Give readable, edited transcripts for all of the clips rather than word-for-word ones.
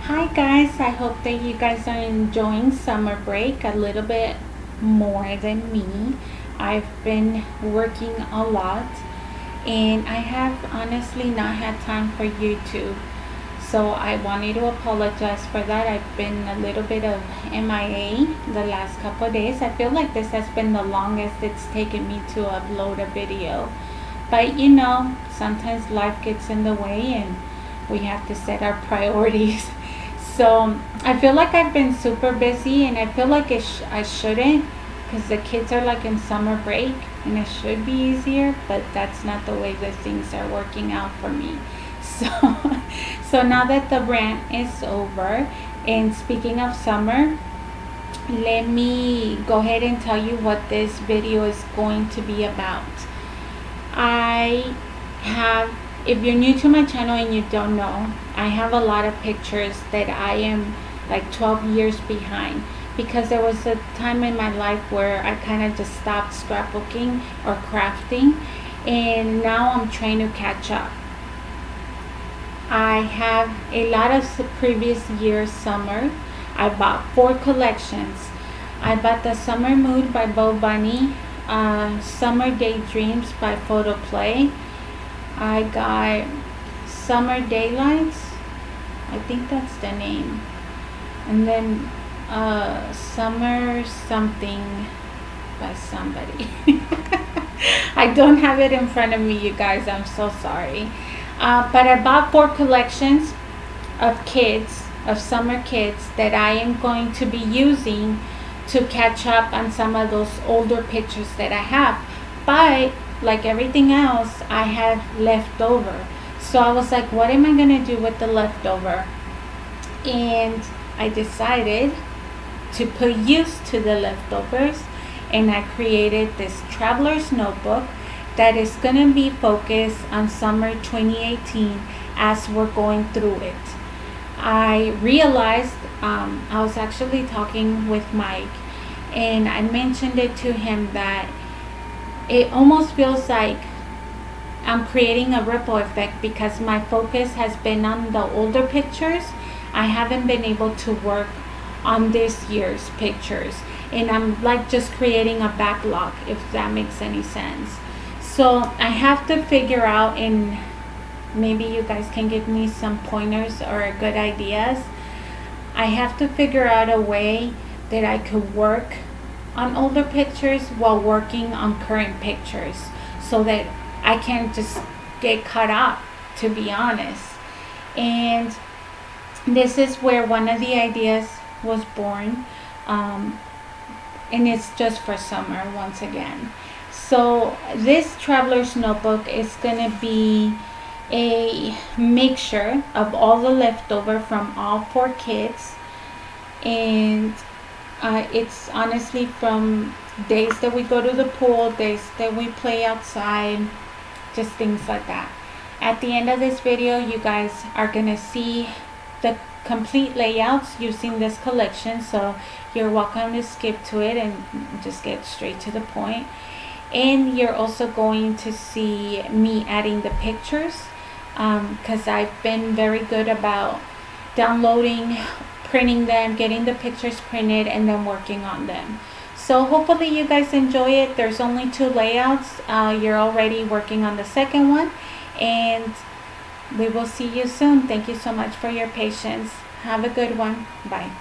Hi guys, I hope that you guys are enjoying summer break a little bit more than me. I've been working a lot and I have honestly not had time for YouTube. So I wanted to apologize for that. I've been a little bit of MIA the last couple of days. I feel like this has been the longest it's taken me to upload a video. But sometimes life gets in the way and we have to set our priorities. So I feel like I've been super busy and I feel like I shouldn't, because the kids are like in summer break and it should be easier, but that's not the way that things are working out for me. So, so now that the rant is over, and speaking of summer, let me go ahead and tell you what this video is going to be about. I have, if you're new to my channel and you don't know, I have a lot of pictures that I am like 12 years behind, because there was a time in my life where I kind of just stopped scrapbooking or crafting, and now I'm trying to catch up. I have a lot of previous year's summer. I bought 4 collections. I bought the Summer Mood by BoBunny, Summer Daydreams by Photoplay. I got Summer Daylights, I think that's the name, and then Summer something by somebody. I don't have it in front of me, you guys, I'm so sorry. But I bought 4 collections of summer kids that I am going to be using to catch up on some of those older pictures that I have. But like everything else, I have leftover. So I was like, what am I going to do with the leftover? And I decided to put use to the leftovers, and I created this traveler's notebook that is going to be focused on summer 2018 as we're going through it. I realized, I was actually talking with Mike, and I mentioned it to him that it almost feels like I'm creating a ripple effect, because my focus has been on the older pictures. I haven't been able to work on this year's pictures, and I'm like just creating a backlog, if that makes any sense. So I have to figure out, and maybe you guys can give me some pointers or good ideas. I have to figure out a way that I could work on older pictures while working on current pictures, so that I can just get caught up, to be honest. And this is where one of the ideas was born, and it's just for summer once again. So this traveler's notebook is going to be a mixture of all the leftover from all 4 kids, and it's honestly from days that we go to the pool, days that we play outside, just things like that. At the end of this video, you guys are gonna see the complete layouts using this collection, so you're welcome to skip to it and just get straight to the point. And you're also going to see me adding the pictures, because I've been very good about downloading, printing them, getting the pictures printed, and then working on them. So hopefully you guys enjoy it. There's only 2 layouts. You're already working on the second one, and we will see you soon. Thank you so much for your patience. Have a good one. Bye.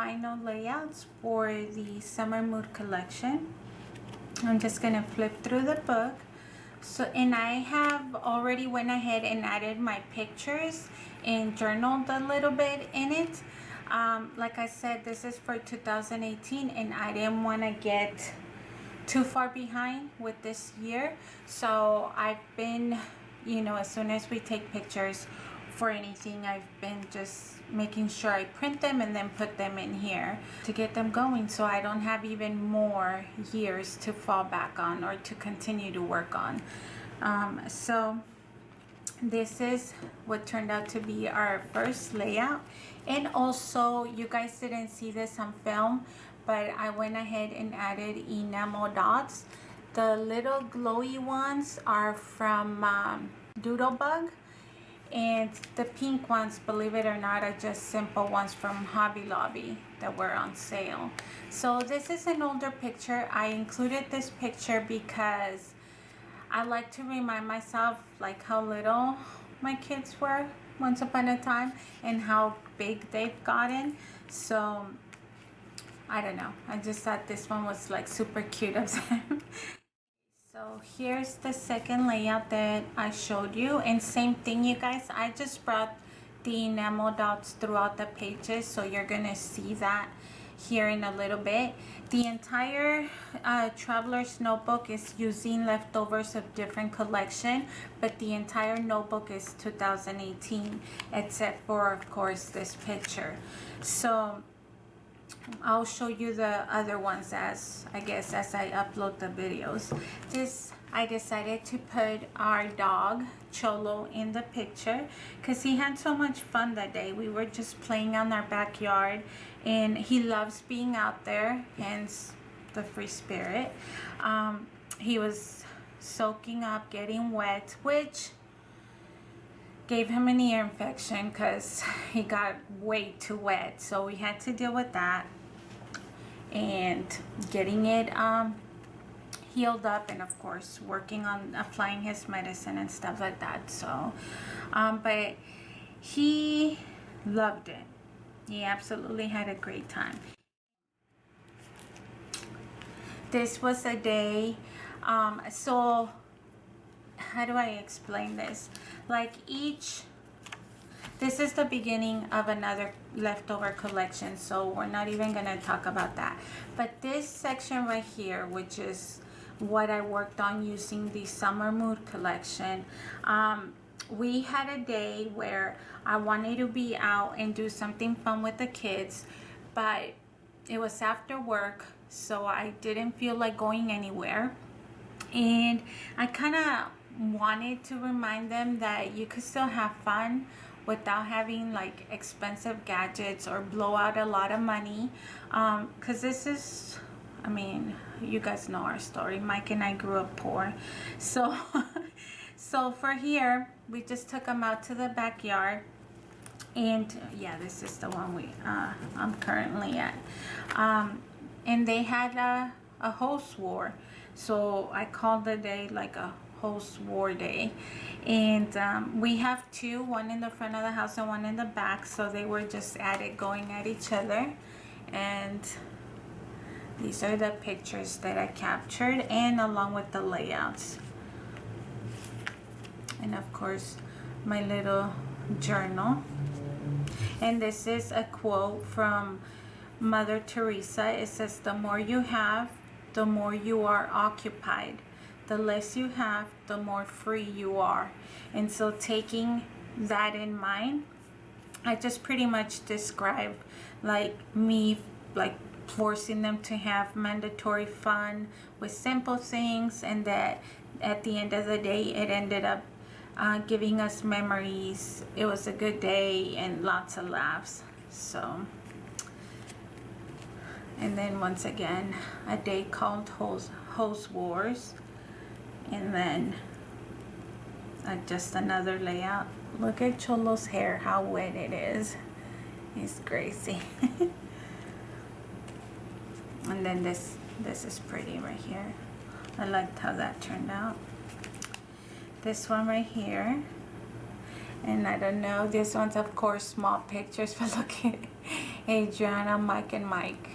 final layouts for the Summer Mood collection. I'm just gonna flip through the book. So, and I have already went ahead and added my pictures and journaled a little bit in it. Like I said, this is for 2018 and I didn't want to get too far behind with this year. So I've been, you know, as soon as we take pictures for anything, I've been just making sure I print them and then put them in here to get them going, so I don't have even more years to fall back on or to continue to work on. So this is what turned out to be our first layout. And also, you guys didn't see this on film, but I went ahead and added enamel dots. The little glowy ones are from Doodlebug, and the pink ones, believe it or not, are just simple ones from Hobby Lobby that were on sale. So this is an older picture. I included this picture because I like to remind myself like how little my kids were once upon a time and how big they've gotten. So I don't know, I just thought this one was like super cute of them. So here's the second layout that I showed you, and same thing, you guys, I just brought the enamel dots throughout the pages, so you're gonna see that here in a little bit. The entire traveler's notebook is using leftovers of different collection, but the entire notebook is 2018 except for, of course, this picture. So I'll show you the other ones as I upload the videos. This, I decided to put our dog Cholo in the picture because he had so much fun that day. We were just playing on our backyard and he loves being out there, hence the free spirit. He was soaking up, getting wet, which gave him an ear infection because he got way too wet, so we had to deal with that and getting it healed up, and of course working on applying his medicine and stuff like that. So but he loved it. He absolutely had a great time. This was a day, so how do I explain this? Like this is the beginning of another leftover collection, so we're not even gonna talk about that. But this section right here, which is what I worked on using the Summer Mood collection, we had a day where I wanted to be out and do something fun with the kids, but it was after work, so I didn't feel like going anywhere. And I kind of wanted to remind them that you could still have fun without having like expensive gadgets or blow out a lot of money, because this is, I mean, you guys know our story. Mike and I grew up poor, so so for here we just took them out to the backyard. And yeah, this is the one I'm currently at, and they had a host war, so I called the day like a host war day. And we have two, one in the front of the house and one in the back, so they were just at it, going at each other. And these are the pictures that I captured, and along with the layouts, and of course my little journal. And this is a quote from Mother Teresa. It says, "The more you have, the more you are occupied. The less you have, the more free you are." And so taking that in mind, I just pretty much described like me like forcing them to have mandatory fun with simple things, and that at the end of the day it ended up giving us memories. It was a good day and lots of laughs. So, and then once again a day called Host Wars. And then just another layout. Look at Cholo's hair, how wet it is. He's crazy. And then this is pretty right here. I liked how that turned out. This one right here, and I don't know, this one's of course small pictures, but look at Adriana, Mike, and Mike.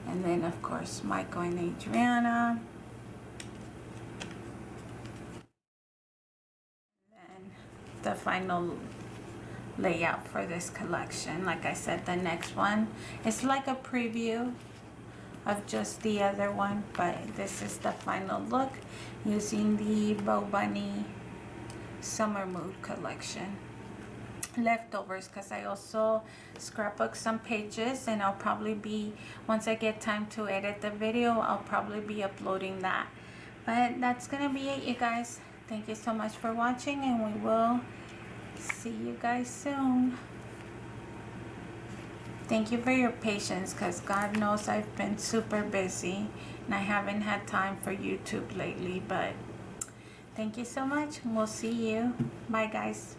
And then, of course, Michael and Adriana. And the final layout for this collection. Like I said, the next one is like a preview of just the other one, but this is the final look using the BoBunny Summer Mood collection. Leftovers, because I also scrapbooked some pages, and I'll probably be, once I get time to edit the video, I'll probably be uploading that. But that's gonna be it, you guys. Thank you so much for watching, and we will see you guys soon. Thank you for your patience, because God knows I've been super busy and I haven't had time for YouTube lately, but thank you so much. We'll see you. Bye, guys.